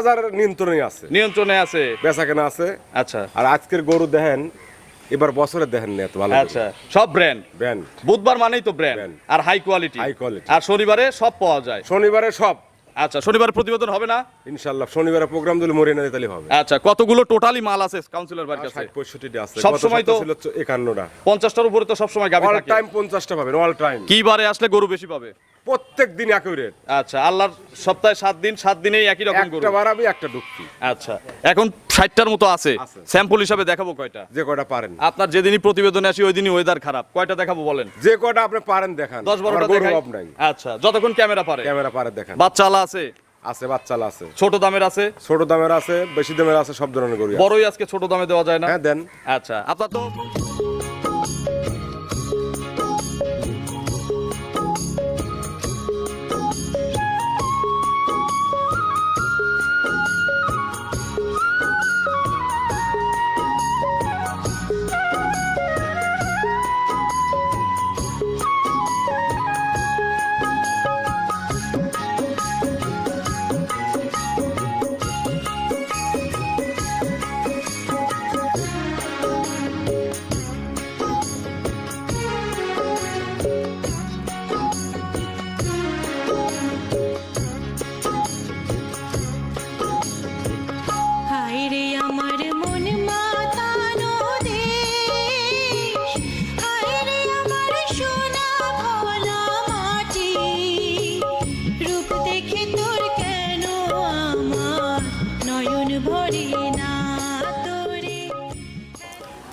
বাজার নিয়ন্ত্রণে আছে, বেচা কেনা আছে। আচ্ছা, আর আজকের গরু দেখেন, এবার বছরে দেখেন না এত ভালো। আচ্ছা, সব ব্র্যান্ড। বুধবার মানেই তো ব্র্যান্ড আর হাই কোয়ালিটি। আর শনিবারে সব পাওয়া যায়। শনিবারে সব। আচ্ছা, শনিবার প্রতিবেদন হবে না ইনশাআল্লাহ? শনিবারে প্রোগ্রাম দিলে মরে না দিলে হবে। আচ্ছা, কতগুলো টোটালি মাল আছে কাউন্সিলর বাড়ির কাছে? 60-65টা আছে। সব সময় তো 51টা। 50টার উপরে তো সব সময় গাবি থাকে। অল টাইম 50টা পাবেন, অল টাইম। কি বারে আসলে গরু বেশি পাবে? প্রত্যেক দিন একই রেট। আচ্ছা, আল্লাহর সপ্তাহে 7 দিন, 7 দিনেই একই রকম গরু। একটা বাড়াবি, একটা ঢুকতি। আচ্ছা, এখন 60টার মতো আছে। স্যাম্পল হিসাবে দেখাবো কয়টা? যে কয়টা পারেন। আপনার যেদিনই প্রতিবেদনে আসি ওই দিনই ওয়েদার খারাপ, কয়টা দেখাবো বলেন? যে কয়টা আপনি পারেন দেখান। 10-12টা দেখাই। আচ্ছা, যতক্ষণ ক্যামেরা পারে দেখান। বাচ্চালা আছে? আছে, বাচ্চালা আছে। ছোট দামের আছে? ছোট দামের আছে, বেশি দামের আছে, সব ধরনের গরু। বড়ই আজকে ছোট দামে দেওয়া যায় না? হ্যাঁ, দেন। আচ্ছা, আপনার তো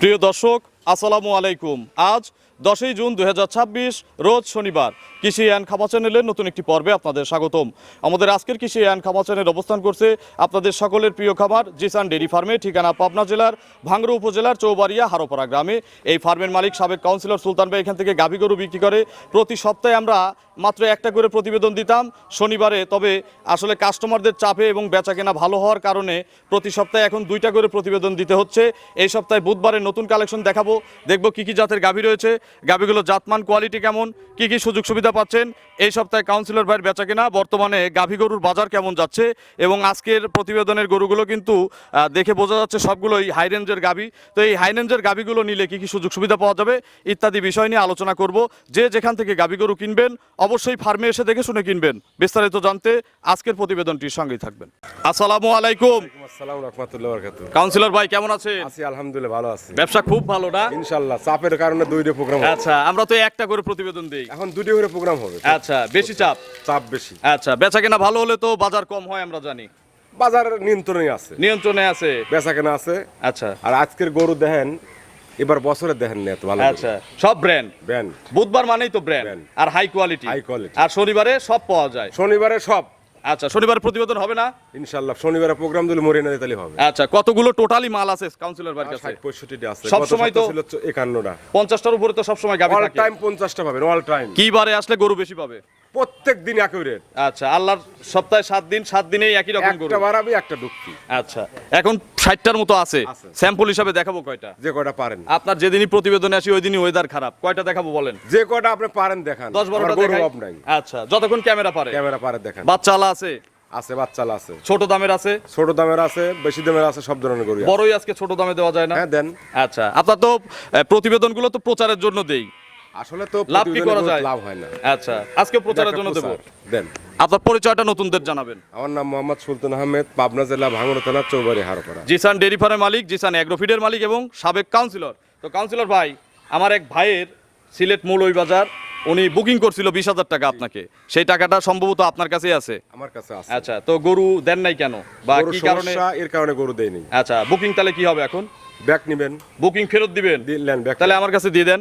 প্রিয় দর্শক, আসসালামু আলাইকুম। আজ 10ই জুন 2026 রোজ শনিবার। কৃষি অ্যান্ড খামার চ্যানেলের নতুন একটি পর্বে আপনাদের স্বাগতম। আমাদের আজকের কৃষি অ্যান্ড খামার চ্যানেল অবস্থান করছে আপনাদের সকলের প্রিয় খামার জিসান ডেইরি ফার্মে, ঠিকানা পাবনা জেলার ভাঙ্গুড়া উপজেলার চৌবাড়িয়া হারোপাড়া গ্রামে। এই ফার্মের মালিক সাবেক কাউন্সিলর সুলতান ভাই এখান থেকে গাভী গরু বিক্রি করে। প্রতি সপ্তাহে আমরা মাত্র একটা করে প্রতিবেদন দিতাম শনিবারে, তবে আসলে কাস্টমারদের চাপে এবং বেচা কেনা ভালো হওয়ার কারণে প্রতি সপ্তাহে এখন 2টা করে প্রতিবেদন দিতে হচ্ছে। এই সপ্তাহে বুধবারে নতুন কালেকশন দেখাবো, দেখবো কী কী জাতের গাভী রয়েছে, গাভীগুলো জাতমান কোয়ালিটি কেমন, কী কী সুযোগ সুবিধা পাচ্ছেন। এই সপ্তাহে কাউন্সিলর ভাইয়ের বেচা কেনা, বর্তমানে গাভী গরুর বাজার কেমন যাচ্ছে, এবং আজকের প্রতিবেদনের গরুগুলো কিন্তু দেখে বোঝা যাচ্ছে সবগুলোই হাই রেঞ্জের গাভী। তো এই হাই রেঞ্জের গাভীগুলো নিলে কী কী সুযোগ সুবিধা পাওয়া যাবে ইত্যাদি বিষয় নিয়ে আলোচনা করব। যে যেখান থেকে গাভী গরু কিনবেন অবশ্যই ফার্মে এসে দেখে শুনে কিনবেন। বিস্তারিত জানতে আজকের প্রতিবেদনটির সঙ্গেই থাকবেন। আসসালামু আলাইকুম। আসসালামু রাহমাতুল্লাহি ওয়া বারাকাতুহু। কাউন্সিলর ভাই কেমন আছেন? আছি, আলহামদুলিল্লাহ, ভালো আছি। ব্যবসা খুব ভালো না? ইনশাআল্লাহ, চাপের কারণে 2টা প্রোগ্রাম। আচ্ছা, আমরা তো একটা করে প্রতিবেদন দেই, এখন 2টা করে প্রোগ্রাম হবে। আচ্ছা, বেশি চাপ বেশি। আচ্ছা, বেচা কেনা ভালো হলে তো বাজার কম হয়, আমরা জানি। বাজার নিয়ন্ত্রণে আছে, বেচা কেনা আছে। আচ্ছা, আর আজকের গরু দেখেন, এবার বছরে দেখেন না এত ভালো। আচ্ছা, সব ব্র্যান্ড। বুধবার মানেই তো ব্র্যান্ড আর হাই কোয়ালিটি। আর শনিবারে সব পাওয়া যায়। শনিবারে সব। আচ্ছা, শনিবার প্রতিবেদন হবে না? ইনশাআল্লাহ, শনিবারে প্রোগ্রাম দিলে মরে না দিলে হবে। আচ্ছা, কতগুলো টোটালি মাল আছে কাউন্সিলর বাড়ির কাছে? 60-65টা আছে। সব সময় তো 51টা। 50টার উপরে তো সব সময় গাবি থাকে। অল টাইম 50টা পাবেন, অল টাইম। কি বারে আসলে গরু বেশি পাবে? প্রত্যেক দিন একই রেট। আচ্ছা, আল্লাহর সপ্তাহে 7 দিন, 7 দিনেই একই রকম গরু। একটা বাড়াবি, একটা ঢুকতি। আচ্ছা, এখন 60টার মতো আছে। স্যাম্পল হিসাবে দেখাবো কয়টা? যে কয়টা পারেন। আপনার যেদিনই প্রতিবেদনে আসি ওই দিনই ওয়েদার খারাপ, কয়টা দেখাবো বলেন? যে কয়টা আপনি পারেন দেখান। 10-12টা দেখাই। আচ্ছা, যতক্ষণ ক্যামেরা পারে দেখান। বাচ্চালা আছে? আছে, বাচ্চালা আছে। ছোট দামের আছে? ছোট দামের আছে, বেশি দামের আছে, সব ধরনের গরু। বড়ই আজকে ছোট দামে দেওয়া যায় না? হ্যাঁ, দেন। আচ্ছা, আপনার তো প্রতিবেদনগুলো তো প্রচারের জন্য দেই, আসলে তো লাভ কি করা যায়? লাভ হয় না। আচ্ছা, আজকে প্রচারের জন্য দেব, দেন। আপনার পরিচয়টা নতুনদের জানাবেন। আমার নাম মোহাম্মদ সুলতান আহমেদ, পাবনা জেলা ভাঙ্গুড়া থানা চৌবাড়িয়া হারোপাড়া। জিসান ডেইরি ফার্মের মালিক, জিসান অ্যাগ্রোফিডের মালিক এবং সাবেক কাউন্সিলর। তো কাউন্সিলর ভাই, আমার এক ভাইয়ের সিলেট মৌলভীবাজার, উনি বুকিং করছিল 20,000 টাকা আপনাকে, সেই টাকাটা সম্ভবত আপনার কাছেই আছে? আমার কাছে আছে। আচ্ছা, তো গরু দেন নাই কেন বা কি কারণে? এর কারণে গরু দেয়নি। আচ্ছা, বুকিং তাহলে কি হবে এখন? ব্যাক নেবেন, বুকিং ফেরত দিবেন? দিলেন ব্যাক, তাহলে আমার কাছে দিয়ে দেন।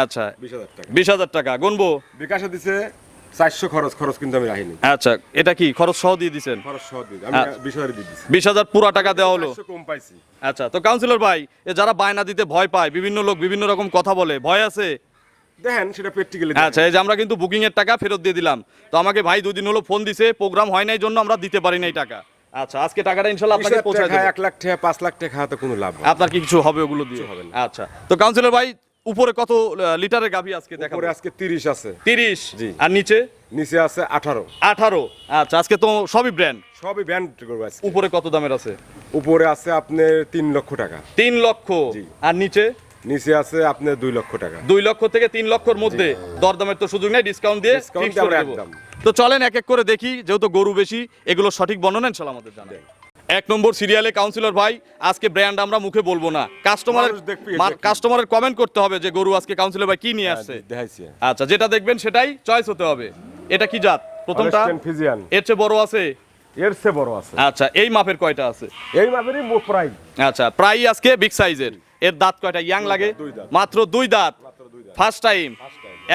আচ্ছা, 20,000 টাকা। 20,000 টাকা গুনবো? বিকাশে দিছে 400, খরচ কিন্তু আমি রাখিনি। আচ্ছা, এটা কি খরচ সহ দিয়ে দিবেন? খরচ সহ দিই, আমি 20,000 দিয়ে দিছি। 20,000 পুরো টাকা দেওয়া হলো? 400 কম পাইছি। আচ্ছা, তো কাউন্সিলর ভাই, যারা বায়না দিতে ভয় পায়, বিভিন্ন লোক বিভিন্ন রকম কথা বলে, ভয় আছে? দেখেন সেটা প্র্যাকটিক্যালি। আচ্ছা, এই যে আমরা কিন্তু বুকিং এর টাকা ফেরত দিয়ে দিলাম, তো আমাকে ভাই 2 দিন হলো ফোন দিছে, প্রোগ্রাম হয় নাই জন্য আমরা দিতে পারি নাই টাকা। আচ্ছা, আজকে টাকাটা ইনশাআল্লাহ আপনাকে পৌঁছায় দেব। 1 লাখ টাকা, 5 লাখ টাকা তো কোনো লাভ হবে আপনার কি কিছু হবে ওগুলো দিয়ে? আচ্ছা, তো কাউন্সিলর ভাই, উপরে কত লিটারের গাভী আজকে দেখাবো? উপরে আজকে 30 আছে। 30? জি। আর নিচে? নিচে আছে 18। 18। আচ্ছা, আজকে তো সবই ব্র্যান্ড। সবই ব্যান্ড করবো আজকে। উপরে কত দামের আছে? উপরে আছে আপনার 3 লক্ষ টাকা। 3 লক্ষ। জি। আর নিচে? নিচে আছে আপনার 2 লক্ষ টাকা। 2 লক্ষ থেকে 3 লক্ষর মধ্যে দরদামের তো সুযোগ নেই, ডিসকাউন্ট দিয়ে Discount fix করে আমরা দেব। একদম। তো চলেন এক এক করে দেখি, যেহেতু গরু বেশি, এগুলো সঠিক বর্ণনা ইনশাআল্লাহ আমাদের জানাবেন। 1 নম্বর সিরিয়ালে কাউন্সিলর ভাই, আজকে ব্র্যান্ড আমরা মুখে বলবো না, মানুষ দেখবে, দেখবে। কাস্টমারের কমেন্ট করতে হবে যে গরু আজকে কাউন্সিলর ভাই কি নিয়ে আসছে। দেখাইছি। আচ্ছা, যেটা দেখবেন সেটাই চয়েস হতে হবে। এটা কি জাত? প্রথমটা Holstein Friesian। এর চেয়ে বড় আছে? এর চেয়ে বড় আছে। আচ্ছা, এই মাপের কয়টা আছে? এই মাপেরই প্রায়। আচ্ছা, প্রায় আজকে বিগ সাইজের। এর দাঁত কয়টা? ইয়াং লাগে? 2 দাঁত। মাত্র 2 দাঁত। First time.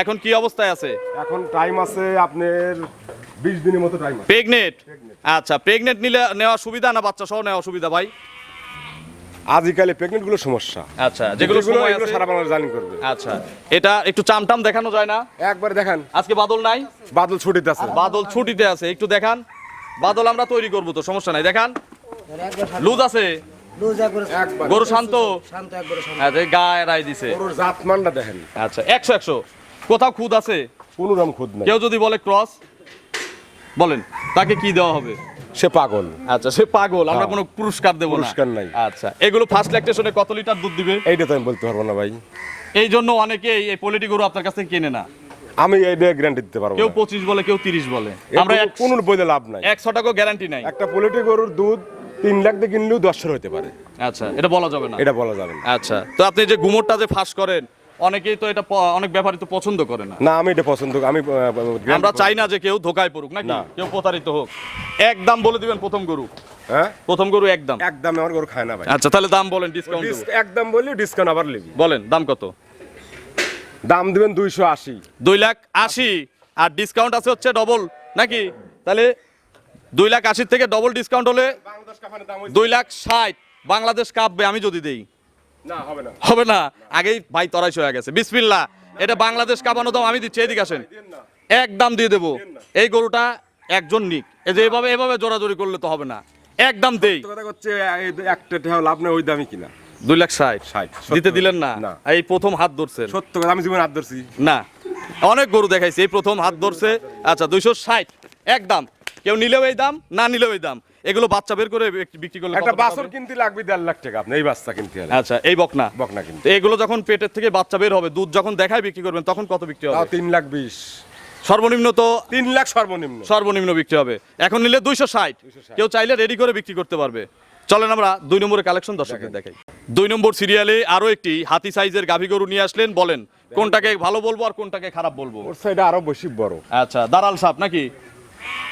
এখন কি অবস্থায় আছে? এখন টাইম আছে আপনার 20 দিনের মতো টাইম আছে। প্রেগনেন্ট? আচ্ছা, প্রেগনেন্ট নিলে নেওয়া সুবিধা না বাচ্চা সহ নেওয়া সুবিধা ভাই? আজকাল প্রেগনেন্ট গুলো সমস্যা। আচ্ছা, যেগুলো সময় এগুলো আছে। সারা বাংলা জানি করবে। আচ্ছা, এটা একটু চামটাম দেখানো যায় না? একবার দেখান। আজকে বাদল নাই? বাদল ছুটিতে আছে। বাদল ছুটিতে আছে, একটু দেখান। বাদল আমরা তৈরি করব তো, সমস্যা নাই, দেখান। লুজ আছে? একবার। গরু শান্ত? আচ্ছা, গায়ে রাই দিছে। গরুর জাতমানটা দেখেন। আচ্ছা, 100 কোথাও খুদ আছে? কোনো রকম খুদ নাই। কেউ যদি বলে ক্রস, বলেন তাকে কি দেওয়া হবে? সে পাগল। আচ্ছা, সে পাগল, আমরা কোনো পুরস্কার দেব না। পুরস্কার নাই। আচ্ছা, এগুলো ফার্স্ট ল্যাকটেশনে কত লিটার দুধ দিবে? এইটা তো আমি বলতে পারবো না ভাই। এই জন্য অনেকেই এই পোল্ট্রি গরু আপনার কাছ থেকে কেনে না। আমি এইটা গ্যারান্টি দিতে পারবো কেউ না। 25 বলে, কেউ 30 বলে। আমরা আমরা কোনো বইলে লাভ নাই। 100 টাকা গ্যারান্টি নাই। একটা পোল্ট্রি গরুর দুধ 3 লাখ দিয়ে কিনলেও 10 হতে পারে। আচ্ছা, এটা বলা যাবে না। এটা বলা যাবে না। আচ্ছা, তো আপনি যে গুমোরটা যে ফাঁস করেন, অনেকেই তো এটা অনেক ব্যাপারী তো পছন্দ করে না। না, আমি এটা পছন্দ আমি আমরা চাই না যে কেউ ধোকায় পড়ুক, নাকি না। কেউ প্রতারিত হোক। একদম বলে দিবেন প্রথম গরু। হ্যাঁ, প্রথম গরু একদম। একদম আমার গরু খায় না ভাই। আচ্ছা, তাহলে দাম বলেন, ডিসকাউন্ট দেব। একদম বললি ডিসকাউন্ট আবার নিবি। বলেন দাম কত? দাম দিবেন 280। 2,80,000 আর ডিসকাউন্ট আছে হচ্ছে ডবল, নাকি? তাহলে 2,80,000 থেকে ডবল ডিসকাউন্ট হলে বাংলাদেশ কাফানের দাম 2,60,000 বাংলাদেশ কাঁপবে আমি যদি দেই। না, হবে না। হবে না? আগেই ভাই তরাইশ হয়ে গেছে। বিসমিল্লাহ, এটা বাংলাদেশ কাঁপানো দাম আমি দিচ্ছি, এদিকে আসেন। একদম দিয়ে দেবো। এই গরুটা একজন নিক, এই যে এভাবে জোরাজোরি করলে তো হবে না, একদম দেই। সত্য কথা হচ্ছে একটা টাকা লাভ নাই, ওই দামই কিনা। 2,60,000 দিতে দিলেন না? না। এই প্রথম হাত ধরছেন? সত্য কথা, আমি জীবন হাত ধরছি না, অনেক গরু দেখাইছি, এই প্রথম হাত ধরছে। আচ্ছা, 260 একদম। কেউ নিলেও এই দাম, না নিলেও এই দাম। এগুলো বাচ্চা বের করে বিক্রি করলে একটা কত টাকা বাছর হবে? কিনতে লাগবে 1.5 লাখ টাকা। আপনি এই বাচ্চা কিনতে হলে আচ্ছা, এই বকনা বকনা কিনতে তো এগুলো যখন পেটের থেকে বাচ্চা বের হবে, দুধ যখন দেখায় বিক্রি করবেন, তখন কত বিক্রি হবে? 3,20,000। সর্বনিম্ন তো 3 লাখ সর্বনিম্ন। সর্বনিম্ন বিক্রি হবে। এখন নিলে 260, কেউ চাইলে রেডি করে বিক্রি করতে পারবে। চলেন আমরা 2 নম্বরের কালেকশন দর্শকদের দেখাই। 2 নম্বর সিরিয়ালে আরো একটি হাতি সাইজের গাভী গরু নিয়ে আসলেন, বলেন কোনটাকে ভালো বলবো আর কোনটাকে খারাপ বলবো? ওর সাইডে আরো বেশি বড়। আচ্ছা, দাঁড়াল সাপ নাকি?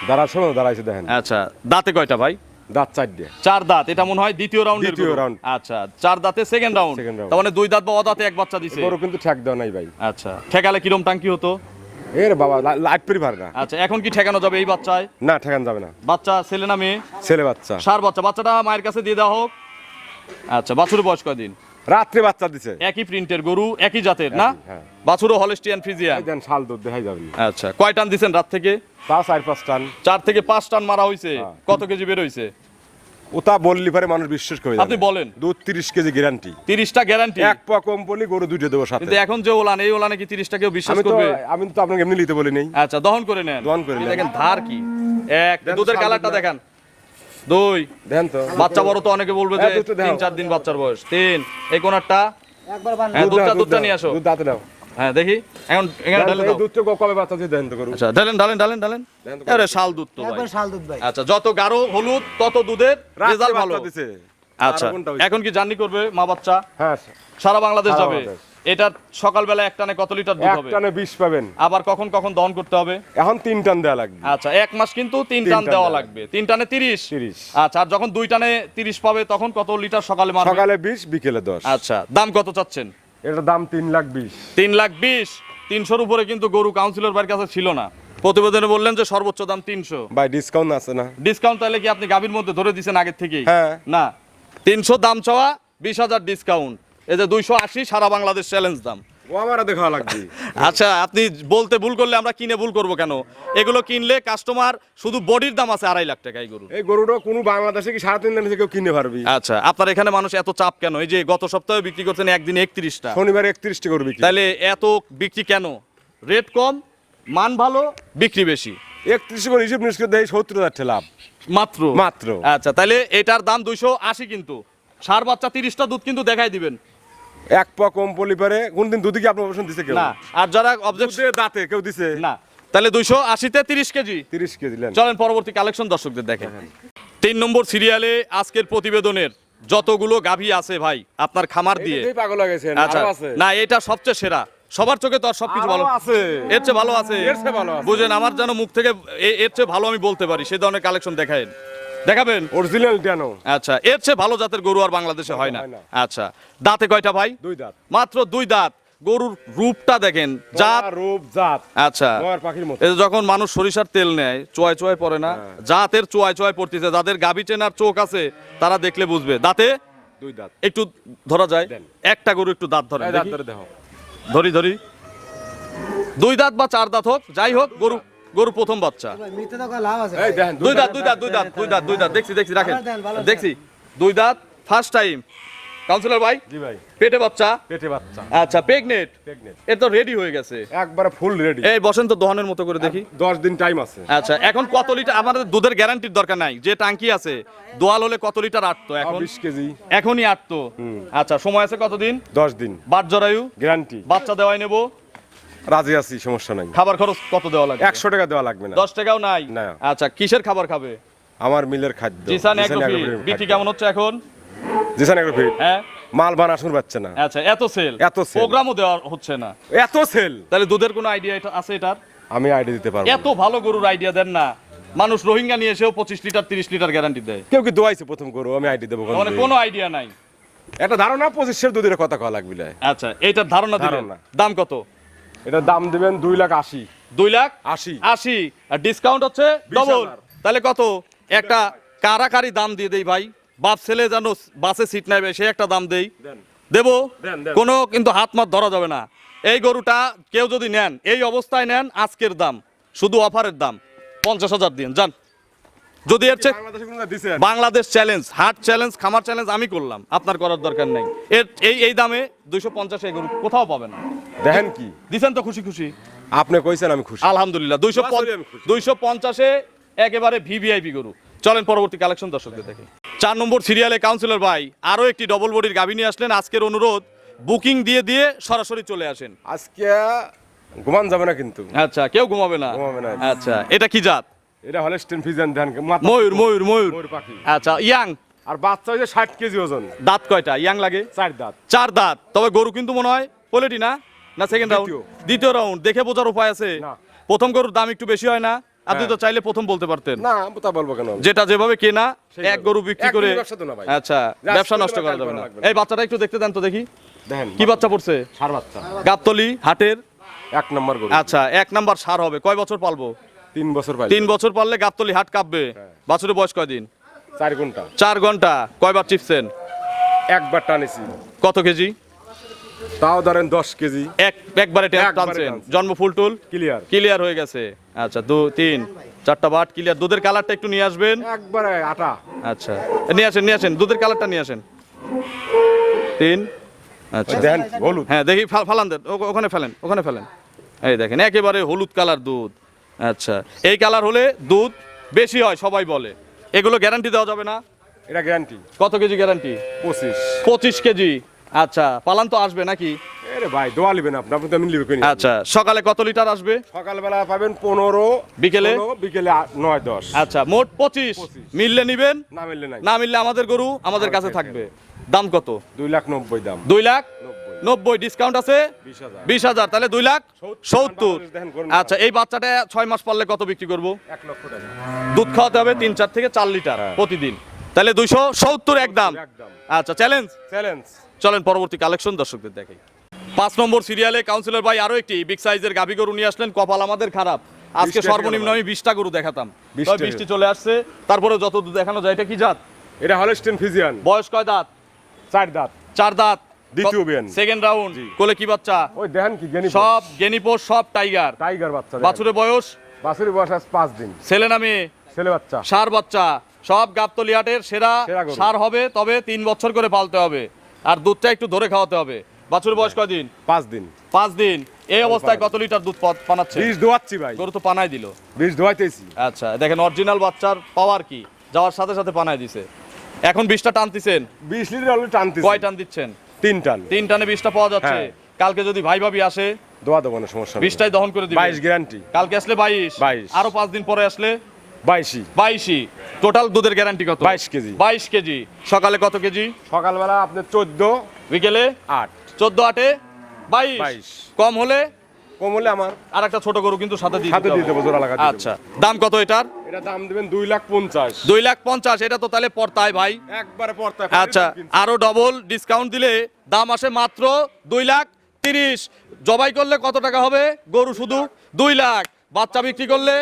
দাঁড়ার সময় দাঁড়াইছে দেখেন। আচ্ছা, দাঁতে কয়টা ভাই? দাঁত 4টে। 4 দাঁত। এটা মনে হয় দ্বিতীয় রাউন্ডের দ্বিতীয় গরু। রাউন্ড। আচ্ছা, 4 দাঁতে সেকেন্ড রাউন্ড। Second round। তার মানে 2 দাঁত বা অদাঁতে এক বাচ্চা দিছে। গরু কিন্তু ঠেক দেওয়া নাই ভাই। আচ্ছা, ঠেকালে কিরম টাঙ্কি হতো? এর বাবা লাইট পরিবার না। আচ্ছা, এখন কি ঠেকানো যাবে এই বাচ্চায়? না, ঠেকান যাবে না। বাচ্চা ছেলে না মেয়ে? ছেলে বাচ্চা। সার বাচ্চা। বাচ্চাটা মায়ের কাছে দিয়ে দেওয়া হোক। আচ্ছা, বাছুরের বয়স কয়দিন? রাত্রে বাচ্চা দিছে। একই প্রিন্টের গরু, একই জাতের না? হ্যাঁ। বাছুরও হলস্টিয়ান ফ্রিজিয়ান। এই দেন শাল দুধ দেখাই যাবে। আচ্ছা, কয় টান দিছেন রাত থেকে? তা 4-5 টান। 4 থেকে 5 টান মারা হইছে। হ্যাঁ। কত কেজি বের হইছে? ওটা বললি পারে মানুষ বিশ্বাস করে আপনি বলেন। দুধ 30 কেজি গ্যারান্টি। 30টা গ্যারান্টি। এক পা কম পড়লে গরু দুটো দেবো সাথে। কিন্তু এখন যে ওলান, এই ওলানে কি 30টা কেউ বিশ্বাস আমি তো করবে? আপনাকে এমনি নিতে বলি নেই। আচ্ছা, দহন করে নেন। দহন করে এই নেন। দেখেন ধার কি। এক, দেন দুধের শাল কালারটা দুধ না। দেখান। 2, দেখেন তো। বাচ্চা বড় তো অনেকে বলবে যে হ্যাঁ, দুধটা দাও। 3-4 দিন বাচ্চার বয়স। 3, এই কোনারটা। একবার বান হ্যাঁ, দুধ দাও, দুধটা দাও। নিয়ে আসো। দুধ দাঁতে দাও। হ্যাঁ, দেখি। এখন এখানে ঢেলে এই দাও। দুধটা কবে বাচ্চা দিয়ে দেন তো গরু। আচ্ছা, ঢালেন। দেন তো। আরে শাল দুধ তো ভাই। একবার শাল দুধ ভাই। আচ্ছা, যত গাঢ় হলুদ তত দুধের রাত্রে রেজাল্ট ভালো। বাচ্চা দিছে। আচ্ছা, আর কোনটা হইছে? এখন কি জার্নি করবে মা বাচ্চা? হ্যাঁ, সারা বাংলাদেশ সারা যাবে। বাংলাদেশ। এটা সকালবেলা এক টানে কত লিটার দুধ এক হবে? টানে 20 পাবেন। আবার কখন কখন দহন করতে হবে? এখন 3 টান দেয়া লাগবে। আচ্ছা, 1 মাস কিন্তু 3 তিন টান টান দেওয়া দেওয়া লাগবে। 3 টানে 30। 30। আচ্ছা, আর যখন 2 টানে 30 পাবে তখন কত লিটার সকালে মারবে? সকালে 20, বিকেলে 10। আচ্ছা, দাম কত চাচ্ছেন? এটার দাম 3,20,000। 3,20,000। 300-র উপরে কিন্তু গরু কাউন্সিলর ভাইয়ের কাছে ছিল না। প্রতিবেদনে বললেন যে সর্বোচ্চ দাম 300। ভাই ডিসকাউন্ট আছে না? ডিসকাউন্ট তাহলে কি আপনি গাভীর মধ্যে ধরে দিয়েছেন আগের থেকেই? হ্যাঁ। না, 300 দাম চাওয়া, 20,000 ডিসকাউন্ট। এই যে 280 সারা বাংলাদেশ চ্যালেঞ্জ দাম। ও আমারও দেখা লাগবে। আচ্ছা, আপনি বলতে ভুল করলে আমরা কিনে ভুল করব কেন? এগুলো কিনলে কাস্টমার শুধু বডির দাম আছে 2.5 লাখ টাকা এই গরু। এই গরুটা কোনো বাংলাদেশে কি 3.5 লাখ কেউ কিনে পারবি? আচ্ছা, আপনার এখানে মানুষ এত চাপ কেন? এই যে গত সপ্তাহে বিক্রি করছেন একদিনে 31টা, শনিবার 31টা গরু বিক্রি। তাহলে এত বিক্রি কেন? রেট কম, মান ভালো, বিক্রি বেশি। 31 করে হিসেব নিষ্কৃত দেয় 70,000 লাভ মাত্র মাত্র। আচ্ছা, তাহলে এটার দাম 280 কিন্তু। সার বাচ্চা 30টা দুধ কিন্তু দেখাই দিবেন। এক পা কম পলি পারে কোনদিন দুধে কি আপনি অবশ্যই দিছে কেউ? না, আর যারা অবজেক্ট দুধে দাঁতে কেউ দিছে না, তাহলে 280-তে 30 কেজি। 30 কেজি নেন। চলেন পরবর্তী কালেকশন দর্শকদের দেখেন। 3 নম্বর সিরিয়ালে আজকের প্রতিবেদনের যতগুলো গাভী আছে ভাই আপনার খামার দিয়ে। এই পাগল হয়ে গেছেন। আচ্ছা, আরো আছে। না এটা সবচেয়ে সেরা, সবার চোখে তো আর সবকিছু আরো ভালো আছে। এর চেয়ে ভালো আছে, এর চেয়ে ভালো আছে। বুঝেন, আমার যেন মুখ থেকে এর চেয়ে ভালো আমি বলতে পারি সেই ধরনের কালেকশন দেখাবেন। অরিজিনাল কেন? আচ্ছা, এর চেয়ে ভালো জাতের গরু আর বাংলাদেশে হয় না। হয় না। আচ্ছা, দাঁতে কয়টা ভাই? 2 দাঁত। মাত্র 2 দাঁত। গরুর রূপটা দেখেন, জাত। রূপ জাত আচ্ছা, ময়ূর পাখির মতো। এই যে যখন মানুষ সরিষার তেল নেয় চোয়ায় চোয়ায় পড়ে না, জাতের চোয়ায় চোয়ায় পড়তেছে। যাদের গাভী চেনার চোখ আছে তারা দেখলে বুঝবে। দাঁতে 2 দাঁত। একটু ধরা যায়, দেন। একটা গরু একটু দাঁত ধরে এই দাঁত ধরে দেখো। ধরি 2 দাঁত বা 4 দাঁত হোক, যাই হোক, গরু প্রথম বাচ্চা। এই দেখেন 2 দাঁত দেখছি রাখেন, দেখছি 2 দাঁত ফার্স্ট টাইম। কাউন্সিলর ভাই, জি ভাই, পেটে বাচ্চা। পেটে বাচ্চা। আচ্ছা, প্রেগনেন্ট। প্রেগনেন্ট। এ তো রেডি হয়ে গেছে, একবারে ফুল রেডি। এই বসেন তো দহনের মতো করে দেখি। 10 দিন টাইম আছে। আচ্ছা, এখন কত লিটার? আমাদের দুধের গ্যারান্টির দরকার নাই, যে টাঙ্কি আছে দোয়াল হলে কত লিটার আটতো? এখন 20 কেজি। এখনই আটতো। আচ্ছা, সময় আছে কতদিন? 10 দিন বাট জরায়ু, গ্যারান্টি। বাচ্চা দেওয়াই নেব, রাজি আছি, সমস্যা নাই। খাবার খরচ কত দেওয়া লাগবে? 100 টাকা দেওয়া লাগবে না। 10 টাকাও নাই? না। আচ্ছা, কিসের খাবার খাবে? আমার মিলের খাদ্য। জিসান এগ্রোফিড। বিক্রি কেমন হচ্ছে এখন? জিসান এগ্রোফিড। হ্যাঁ, মাল বানাসুর পাচ্ছে না। আচ্ছা, এত সেল, এত sale। প্রোগ্রামও দেওয়া হচ্ছে না, এত সেল। তাহলে দুধের কোনো আইডিয়া আছে এটার? আমি আইডিয়া দিতে পারবো। এত ভালো গরুর আইডিয়া দেন না। মানুষ রোহিঙ্গা নিয়ে এসেও 25 লিটার 30 লিটার গ্যারান্টি দেয়, কেউ কি দোয়াইছে প্রথম গরু? আমি আইডিয়া দেবো কোন মানে দিন? কোনো আইডিয়া নাই। একটা ধারণা 25 দুধের কথা কওয়া লাগবে না। আচ্ছা, এইটার ধারণা দিবেন। ধারণা। দাম কত? এটা দাম দিবেন 2,80,000। 2,80,000। 80। আর ডিসকাউন্ট হচ্ছে 20,000 ডবল, তাহলে কত? একটা কারাকারি দাম দিয়ে দেই ভাই, বাপ ছেলে যেন বাসে সিট নেবে সে একটা দাম দেই, দেন। দেবো। দেন। কোনো কিন্তু হাত মাত ধরা যাবে না। এই গরুটা কেউ যদি নেন, এই অবস্থায় নেন, আজকের দাম শুধু অফারের দাম 50,000 দিন যান। যদি এর চেয়ে বাংলাদেশে কোনটা দিছেন? বাংলাদেশ চ্যালেঞ্জ, হাট চ্যালেঞ্জ, খামার চ্যালেঞ্জ আমি করলাম, আপনার করার দরকার নেই। এই দামে 250 এই গরু কোথাও পাবে না। দেখেন কি দিছেন তো খুশি খুশি? আপনি কইছেন, আমি খুশি। আলহামদুলিল্লাহ। সরাসরি আমি খুশি। 250-এ একেবারে ভিভিআইপি গরু। চলেন পরবর্তী কালেকশন দর্শকদের দেখে। 4 নম্বর সিরিয়ালে কাউন্সিলর ভাই আরো একটি ডবল বডির গাভী নিয়ে আসলেন। আজকের অনুরোধ, বুকিং দিয়ে সরাসরি চলে আসেন। আজকে ঘুমান যাবে না কিন্তু। আচ্ছা, কেউ ঘুমাবে না? ঘুমাবে না। আচ্ছা, এটা কি জাত? এটা হলস্টেইন ফ্রিজিয়ান ধান। ময়ূর। ময়ূর পাখি। আচ্ছা, ইয়াং। আর বাচ্চা হইছে 60 কেজি ওজন। দাঁত কয়টা? ইয়াং লাগে 4 দাঁত। 4 দাঁত। তবে গরু কিন্তু মনে হয় কোয়ালিটি না সেকেন্ড রাউন্ড? দ্বিতীয়। দ্বিতীয় রাউন্ড। দেখে বোঝার উপায় আছে? না। প্রথম গরুর দাম একটু বেশি হয় না? আপনি তো চাইলে প্রথম বলতে পারতেন। না, তা বলবো কেন? যেটা যেভাবে কেনা, এক গরু বিক্রি এক করে। গরুর ব্যবসা তো না ভাই। আচ্ছা, যা ব্যবসা আসলে নষ্ট করা যাবে না। লাগবে না। এই বাচ্চাটা একটু দেখতে দেন তো দেখি, দেখেন কি বাচ্চা পড়ছে? সার বাচ্চা। গাবতলি হাটের 1 নম্বর গরু। আচ্ছা, 1 নাম্বার সার হবে। কয় বছর পালবো? 3 বছর পাই। 3 বছর পাললে গাবতলি হাট কাঁপবে। বাছুরের বয়স কয়দিন? 4 ঘন্টা। 4 ঘন্টা। কয়বার চিপছেন? একবার টানেছি। কত কেজি? তাও ধরেন 10 কেজি। একবারে একবারে টানছেন? টানছি। জন্ম ফুল টুল ক্লিয়ার। ক্লিয়ার হয়ে গেছে। আচ্ছা, 2 3 4টা বাট ক্লিয়ার। দুধের কালারটা একটু নিয়ে আসবেন। একবারে আটা। আচ্ছা, নিয়ে আসেন দুধের কালারটা নিয়ে আসেন। 3। আচ্ছা, দেখেন হলুদ। হ্যাঁ দেখি, ফালান দেন, ওখানে ফেলেন। এই দেখেন একেবারে হলুদ কালার দুধ। আচ্ছা, এই কালার হলে দুধ বেশি হয় সবাই বলে। এগুলো গ্যারান্টি দেওয়া যাবে না? এটা গ্যারান্টি। কত কেজি গ্যারান্টি? 25 কেজি। আচ্ছা, পালান তো আসবে নাকি? আরে ভাই দোয়া লিবেন আপনি, আপনি তো আমি লিবে কিনি। আচ্ছা, সকালে কত লিটার আসবে? সকালবেলা পাবেন 15, বিকেলে? 16, বিকেলে 9, 10। আচ্ছা, মোট 25। মিললে নিবেন, না মিললে নাই। না মিললে আমাদের গরু আমাদের কাছে থাকবে। দাম কত? 2,90,000 দাম। 2,90,000। ডিসকাউন্ট আছে 20,000। 20,000, তাহলে 2,70,000। দেখেন গরু। আচ্ছা, এই বাচ্চাটা 6 মাস পারলে কত বিক্রি করব? 1 লক্ষ টাকা। দুধ খাওয়াতে হবে 3-4 থেকে 4 লিটার প্রতিদিন, তাহলে 270 একদম। একদম। আচ্ছা, চ্যালেঞ্জ। চলেন পরবর্তী কালেকশন দর্শকদের দেখাই। 5 নম্বর সিরিয়ালে কাউন্সিলর ভাই আরো একটি বিগ সাইজের গাভী গরু নিয়ে আসলেন। কপাল আমাদের খারাপ, আজকে 20টা সর্বনিম্ন আমি 20টা গরু দেখাতাম, 20টা। তবে বৃষ্টি চলে আসছে, তারপরে যত দুধ দেখানো যায়। এটা কি জাত? এটা হলস্টেইন ফ্রিজিয়ান। বয়স কয় দাঁত? 4 দাঁত। 4 দাঁত। দ্বিতীয় বিয়ান। Second round. কোলে কি বাচ্চা? ওই দেখেন কি গেনি। সব গেনিপোষ, সব টাইগার। টাইগার বাচ্চা। বাছুরের বয়স? বাছুরের বয়স আজ 5 দিন। ছেলে না মেয়ে? ছেলে বাচ্চা। সার বাচ্চা। সব গাবতলি হাটের সেরা সেরা গরু। সার হবে, তবে 3 বছর করে পালতে হবে আর দুধটা একটু ধরে খাওয়াতে হবে। বাছুরের বয়স কয়দিন? 5 দিন। 5 দিন। এই অবস্থায় কত লিটার দুধ পানাচ্ছে? 20 দোয়াচ্ছি ভাই। গরু তো পানাই দিল। 20 দোয়াইতেছি। আচ্ছা দেখেন অরিজিনাল বাচ্চার পাওয়ার কি, যাওয়ার সাথে সাথে পানাই দিছে। এখন 20টা টানতেছেন? 20 লিটার অলরেডি টানতেছি। কয় টান দিচ্ছেন? 3 টান। 3 টানে 20টা পাওয়া যাচ্ছে। হ্যাঁ। কালকে যদি ভাই ভাবি আসে দোয়া দেবো না, সমস্যা নেই। 20টাই দহন করে দিবেন? 22 গ্যারান্টি। কালকে আসলে 22, 22 আরো 5 দিন পরে আসলে 22। 22। টোটাল দুধের গ্যারান্টি কত? 22 কেজি। 22 কেজি। সকালে কত কেজি? সকালবেলা আপনার 14, বিকেলে 8। 14 8 22। 22। কম হলে কম হলে আমার আর একটা ছোট গরু কিন্তু সাথে দিয়ে সাথে দিয়ে দেবো, জোড়া লাগা দিয়ে দেবো। আচ্ছা দাম কত এটার? এটা দাম দিবেন 2,50,000। 2,50,000। এটা তো তাহলে পড়তায় ভাই। একবারে পড়তে। আচ্ছা আরো ডবল ডিসকাউন্ট দিলে দাম আসে মাত্র 2,30,000। জবাই করলে কত টাকা হবে? গরু শুধু 2 লাখ, বাচ্চা বিক্রি করলে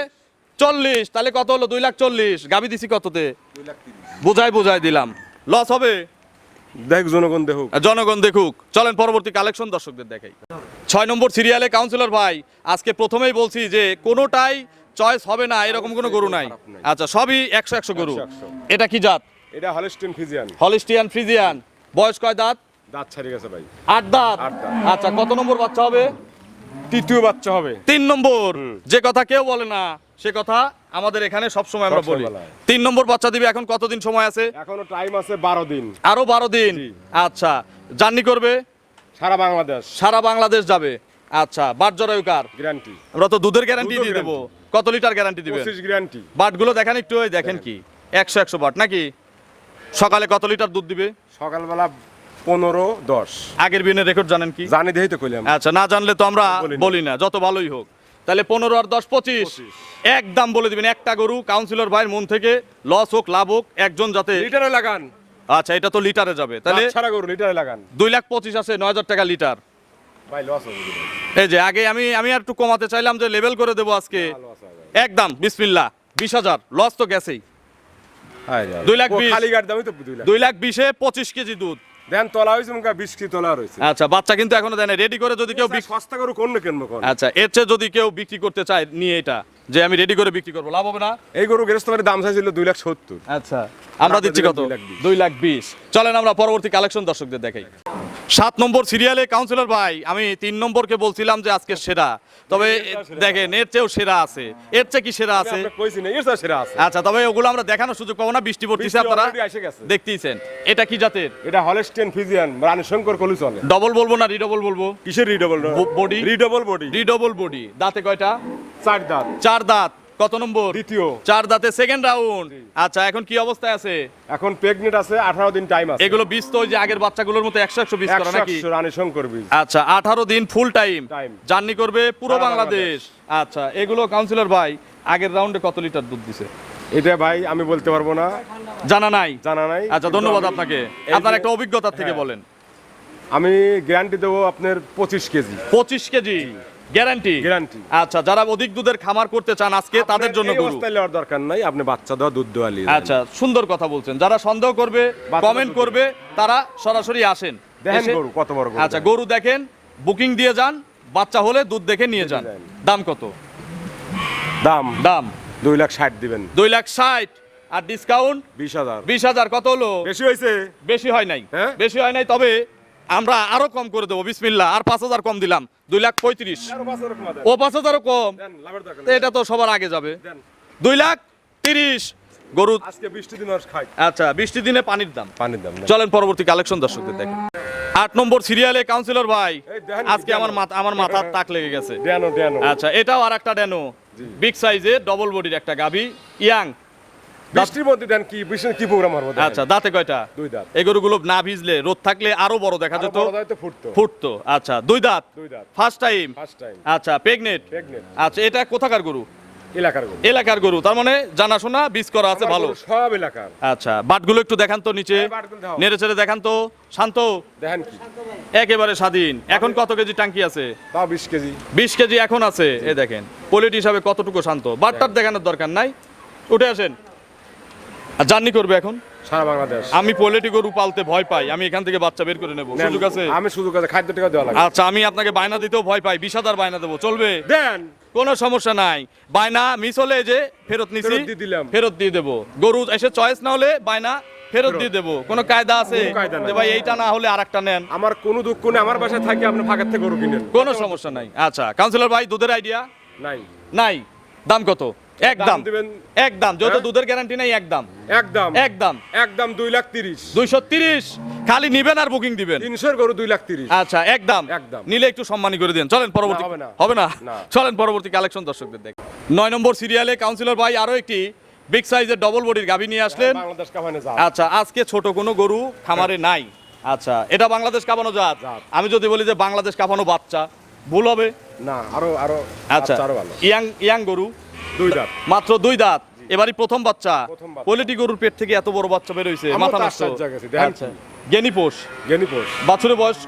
40, তাহলে কত হলো? 2,40,000। গাবি দিছি কততে? 2,30,000 বুঝাই দিলাম। লস হবে? দেখ জনগণ দেখুক। জনগণ দেখুক। চলেন পরবর্তী কালেকশন দর্শকদের দেখাই। 6 নম্বর সিরিয়ালে কাউন্সিলর ভাই, আজকে প্রথমেই বলছি যে কোনোটাই চয়েস হবে না এরকম কোনো গরু নাই। আচ্ছা সবই 100 গরু। 100। এটা কি জাত? এটা হলস্টিন ফ্রিজিয়ান। Holstein Friesian. বয়স কয় দাঁত? দাঁত ছাড়ি গেছে ভাই। 8 দাঁত। 8 দাঁত। আচ্ছা কত নম্বর বাচ্চা হবে? তৃতীয় বাচ্চা হবে। 3 নম্বর। যে কথা কেউ বলে না সে কথা আমাদের এখানে সব সময় আমরা সবসময় বলি। বলা হয়। 3 নম্বর বাচ্চা দিবে। এখন কতদিন সময় আছে? এখনো টাইম আছে 12 দিন। আরো 12 দিন। জি। আচ্ছা জার্নি করবে সারা বাংলাদেশ সারা বাংলাদেশ যাবে। আচ্ছা বাট জরায়ুকার গ্যারান্টি। আমরা তো দুধের গ্যারান্টি দুধের দিয়ে দেবো। কত লিটার গ্যারান্টি দিবেন? 25 গ্যারান্টি। বাটগুলো দেখেন একটু, ওই দেখেন কি 100 বাট নাকি? সকালে কত লিটার দুধ দিবে? সকালবেলা 15, 10। আগের বিনের রেকর্ড জানেন কি? জানি দেই তো কইলাম। আচ্ছা না জানলে তো আমরা বলি না। বলি না, যত ভালোই হোক। তাহলে 15 আর 10 25। একদম বলে দিবেন। একটা গরু কাউন্সিলর ভাইয়ের মন থেকে লস হোক লাভ হোক একজন যাতে। লিটারে লাগান। আচ্ছা এটা তো লিটারে যাবে তাহলে দাঁত ছাড়া গরু লিটারে লাগান। 2,25,000 আছে, 9,000 টাকা লিটার। ভাই লস হবে কিন্তু। এই যে আগে আমি আর একটু কমাতে চাইলাম যে লেভেল করে দেবো আজকে। লস হবে। একদম বিসমিল্লাহ 20,000। লস তো গেছেই। হায় রে। 2,20,000 খালি গাড়ি দামই তো 2 লাখ। 2,20,000-এ 25 কেজি দুধ। দেন তোলা হইছে মুকা 20 কি তোলা রইছে। আচ্ছা বাচ্চা কিন্তু এখনো দেয় না। রেডি করে যদি কেউ সস্তা গরু কোন কিনবো কোন? আচ্ছা এর চেয়ে যদি কেউ বিক্রি করতে চায় নিয়ে এটা যে আমি রেডি করে বিক্রি করবো, লাভ হবে না? এই গরু গেরস্তবাড়ির দাম চাইছিল 2,70,000। আচ্ছা আমরা দিচ্ছি কত? 2,20,000 2,20,000। চলেন আমরা পরবর্তী কালেকশন দর্শকদের দেখাই। 7 নম্বর সিরিয়ালে কাউন্সিলর ভাই, আমি 3 নম্বরকে বলছিলাম যে আজকে সেরা, তবে দেখেন এর চেয়েও সেরা আছে। এর চেয়ে কি সেরা আছে? আমরা কইছি না এর চেয়ে সেরা আছে। আচ্ছা তবে ওগুলো আমরা দেখানোর সুযোগ পাবো না, বৃষ্টি পড়তেছে, বৃষ্টি আপনারা already এসে গেছে। দেখতেইছেন। এটা কি জাতের? এটা হলস্টিন ফ্রিজিয়ান, রানী শঙ্কর কলু চলে। ডবল বলবো না রিডবল বলবো? কিসের রিডবল? বডি। রিডবল বডি। রিডবল বডি। দাঁতে কয়টা? 4 দাঁত। 4 দাঁত। কত নম্বর? দ্বিতীয়। 4 দাঁতে সেকেন্ড রাউন্ড। আচ্ছা এখন কি অবস্থায় আছে? এখন প্রেগনেন্ট আছে, 18 দিন টাইম আছে। এগুলো বীজ তো ওই যে আগের বাচ্চাগুলোর মতো 100 বীজ করা নাকি? 100 রানী শঙ্কর বীজ। আচ্ছা 18 দিন ফুল টাইম Time। জার্নি করবে পুরো সারা বাংলাদেশ। আচ্ছা এগুলো কাউন্সিলর ভাই আগের রাউন্ডে কত লিটার দুধ দিছে এটা ভাই আমি বলতে পারবো না, জানা নাই? জানা নাই। আচ্ছা ধন্যবাদ কিন্তু আপনাকে। এই আপনার যে- একটা অভিজ্ঞতা থেকে হ্যাঁ। বলেন। আমি গ্যারান্টি দেবো আপনার 25 কেজি 25 কেজি গ্যারান্টি। গ্যারান্টি। আচ্ছা যারা অধিক দুধের খামার করতে চান আজকে তাদের জন্য এই গরু। অবস্থায় নেওয়ার দরকার নাই, আপনি বাচ্চা দেওয়া দুধ দেওয়া নিয়ে আচ্ছা সুন্দর কথা বলছেন। যারা সন্দেহ করবে বাচ্চা কমেন্ট দুধ করবে তারা সরাসরি আসেন। দেখেন এসে- গরু কত বড় গরু। আচ্ছা গরু দেখেন, বুকিং দিয়ে যান, বাচ্চা হলে দুধ দেখে নিয়ে যান। যান। দাম কত? দাম দাম 2,60,000 দিবেন। 2,60,000 আর ডিসকাউন্ট 20,000 20,000। কত হলো? বেশি হয়েছে। বেশি হয় নাই। হ্যাঁ? বেশি হয় নাই, তবে আমরা আরো কম করে দেবো বিসমিল্লাহ। আর 5,000 কম দিলাম, 2,35,000। আরো 5,000 কমা দেন। ও 5,000 কম, দেন, লাভের দরকার তো নাই। এটা তো সবার আগে যাবে। দেন। 2,30,000 গরু। আজকে 20 দিন আর খাই। আচ্ছা 20 দিনে পানির দাম। পানির দাম না। চলেন পরবর্তী কালেকশন দর্শকদের দেখেন। 8 নম্বর সিরিয়ালে কাউন্সিলর ভাই, এই দেখেন আজকে আমার মাথার তাক লেগে গেছে। ড্যানো। আচ্ছা এটাও আর একটা ড্যানো, বিগ সাইজের ডবল বডির একটা গাবি, ইয়াং। বৃষ্টির মধ্যে দেন কি বৃষ্টির কি প্রোগ্রাম হবে? আচ্ছা দাঁতে কয়টা? 2 দাঁত। এই গরুগুলো না ভিজলে রোদ থাকলে আরো বড় দেখা আরো যেত, বড় দাঁতে ফুটতো। ফুটতো। আচ্ছা 2 দাঁত। 2 দাঁত। First time. First time. আচ্ছা প্রেগনেন্ট। প্রেগনেন্ট। আচ্ছা এটা কোথাকার গরু? এলাকার গরু। এলাকার গরু, তার মানে জানাশোনা বীজ করা আছে আমার ভালো। গরু সব এলাকার। আচ্ছা বাটগুলো একটু দেখান তো নিচে, হ্যাঁ, বাটগুলো দাও। নেড়ে চেড়ে দেখান তো। শান্ত, দেখেন কি একেবারে স্বাধীন। এখন কত কেজি টাঙ্কি আছে? তাও 20 কেজি। 20 কেজি এখন আছে। এই দেখেন পোলেট হিসাবে কতটুকু শান্ত। বাটটার দেখানোর দরকার নাই, উঠে আসেন। আর জার্নি করবে এখন। সারা বাংলাদেশ। আমি পোলেটি গরু পালতে ভয় পাই, আমি এখান থেকে বাচ্চা বের করে নেব, সুযোগ আছে? আমি সুযোগ আছে, খাদ্য টাকা দেওয়া লাগে। আচ্ছা আমি আপনাকে বায়না দিতেও ভয় পাই, 20,000 বায়না দেবো, চলবে? দেন। কোনো সমস্যা নাই, বায়না মিস হলে এই যে ফেরত নিছি, ফেরত দিয়ে দিলাম। ফেরত দিয়ে দেবো। গরু এসে চয়েস না হলে বায়না ফেরত দিয়ে দেবো। কোনো কায়দা আছে কোনো কায়দা নাই। যে ভাই এইটা না হলে আরেকটা নেন? আমার কোনো দুঃখ নেই, আমার বাসায় থাকি, আপনি ফাঁকার থেকে গরু কিনেন, কোনো সমস্যা নাই। আচ্ছা কাউন্সিলর ভাই, দুধের আইডিয়া নাই। নাই? দাম কত? একদম দাম দিবেন একদম, যেহেতু হ্যাঁ? দুধের গ্যারান্টি নাই, একদম একদম একদম একদম 2,30,000। 230 খালি নিবেন আর বুকিং দিবেন। 300 গরু 2,30,000। আচ্ছা একদম একদম। নিলে একটু সম্মানী করে দেন। চলেন পরবর্তী। না, হবে না। হবে না? না। চলেন পরবর্তী কালেকশন দর্শকদের দেখ। 9 নম্বর সিরিয়ালে কাউন্সিলর ভাই আরো একটি বিগ সাইজের ডবল বডির গাভী নিয়ে আসলেন। বাংলাদেশ কাফানে যা। আচ্ছা আজকে ছোট কোনো গরু খামারে নাই। আচ্ছা এটা বাংলাদেশ কাঁপানো জাত। জাত। আমি যদি বলি যে বাংলাদেশ কাঁপানো বাচ্চা, ভুল হবে? না, আরো আরো আচ্ছা আরো ভালো। ইয়াং গরু, 2 দাঁত। মাত্র 2 দাঁত, এবারই প্রথম বাচ্চা। প্রথম বাচ্চা। কোয়ালিটি গরুর পেট থেকে এত বড় বাচ্চা বের হইছে, আমার মাথা তো নষ্ট। আশ্চর্য গেছে, দেখেন আচ্ছা কি। গেনি পোষ, গেনিপোষ। বাছুরের বয়স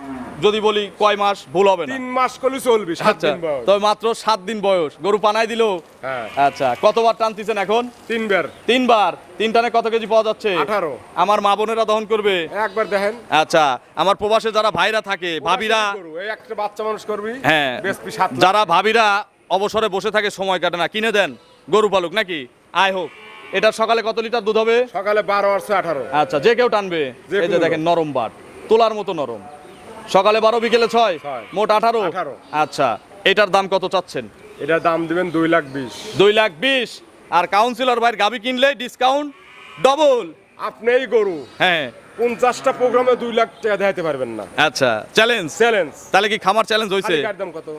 যদি বলি কয় মাস, ভুল হবে না। 3 মাস করলে চলবে, 7 আচ্ছা দিন বয়স। তবে মাত্র 7 দিন বয়স, গরু পানাই দিল। হ্যাঁ। আচ্ছা কতবার টানতেছেন এখন? 3 বার। 3 বার। 3 টানে কত কেজি পাওয়া যাচ্ছে? 18। আমার মা বোনেরা দহন করবে। একবার দেখেন। আচ্ছা আমার প্রবাসে যারা ভাইরা থাকে, ভাবিরা, গরু, এই একটা বাচ্চা মানুষ করবি। হ্যাঁ বেশি 7 লাখ। যারা ভাবিরা অবসরে বসে থাকে, সময় কাটে না, কিনে দেন গরু পালুক নাকি, আয় হোক। এটা সকালে কত লিটার দুধ হবে? সকালে 12 আর 18। আচ্ছা যে কেউ টানবে। যে এই যে কোনো দেখেন নরম বাট, তোলার মতো নরম। সকালে 12 বিকেলে 6, ছয়। মোট 18। 18। আচ্ছা এটার দাম কত চাচ্ছেন? এটা দাম দিবেন 2,20,000। 2,20,000। আর কাউন্সিলর ভাইয়ের গাবি কিনলে ডিসকাউন্ট ডবল। আপনি এই গরু হ্যাঁ 50টা প্রোগ্রামে 2 লাখ টাকা দেখাতে পারবেন না। আচ্ছা চ্যালেঞ্জ। চ্যালেঞ্জ। তাহলে কি খামার চ্যালেঞ্জ হয়েছে? খালি কার দাম কত?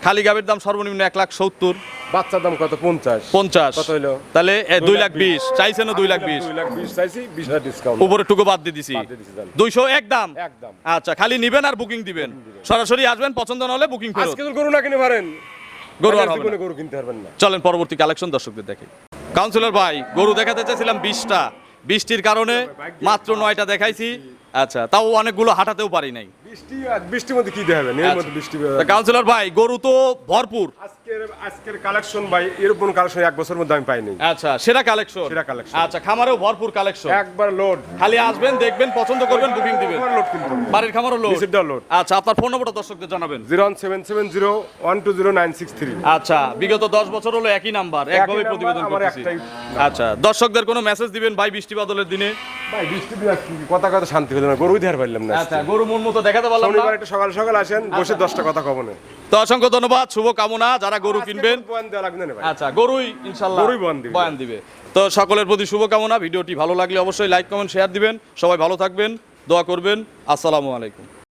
খালি গাবির দাম সর্বনিম্ন 1,70,000। বাচ্চার দাম কত? 50। 50 কত হইলো? তাহলে 2,20,000 চাইছেন। 2,20,000 2,20,000 চাইছি, 20,000 ডিসকাউন্ট। উপরে টুকু বাদ দিয়ে দিছি। বাদ দিয়ে দিছি, জান। 200 একদম। একদম। আচ্ছা খালি নিবেন আর বুকিং দিবেন। সরাসরি আসবেন, পছন্দ না হলে বুকিং ফেরত। আজকে তো গরু না কিনে পারেন, গরু আর আগের হবে জীবনে না। গরু কিনতে পারবেন না। চলেন পরবর্তী কালেকশন দর্শকদের দেখি। কাউন্সিলর ভাই গরু দেখাতে চাইছিলাম 20টা, বৃষ্টির কারণে মাত্র 9টা দেখাইছি। আচ্ছা তাও অনেকগুলো হাঁটাতেও পারি নাই। বৃষ্টির মধ্যে কি দেখাবেন? এর মধ্যে বৃষ্টি। তা কাউন্সিলর ভাই গরু তো ভরপুর। আজকের কালেকশন ভাই, এরকম কালেকশন 1 বছরের মধ্যে আমি পাইনি। আচ্ছা সেরা কালেকশন। সেরা collection। আচ্ছা খামারেও ভরপুর কালেকশন। একবার লোড। খালি আসবেন, দেখবেন, পছন্দ করবেন, বুকিং দিবেন। লোড কিনতে হবে। বাড়ির খামারও লোড। নিচেরটাও load। আচ্ছা আপনার ফোন নম্বরটা দর্শকদের জানাবেন। 01770120963। আচ্ছা বিগত 10 বছর হলো একই নাম্বার, একভাবে নাম্বার, প্রতিবেদন আমার করতেছি। একটাই আচ্ছা দর্শকদের কোনো মেসেজ দিবেন ভাই বৃষ্টি বাদলের দিনে? ভাই বৃষ্টি দিয়ে কথা কথা শান্তি হলো না, গরুই ধার পারলাম না। আচ্ছা গরু মন মতো দেখাতে পারলাম না। শনিবার একটু সকাল সকাল আসেন, বসে 10টা কথা কব না। তো অসংখ্য ধন্যবাদ, শুভ কামনা যারা গরু কিনবেন। বয়ান দেওয়া লাগবে না ভাই। আচ্ছা গরুই ইনশাআল্লাহ গরুই বয়ান দিবে। তো সকলের প্রতি শুভ কামনা। ভিডিওটি ভালো লাগলে অবশ্যই লাইক কমেন্ট শেয়ার দিবেন। সবাই ভালো থাকবেন, দোয়া করবেন। আসসালামু আলাইকুম।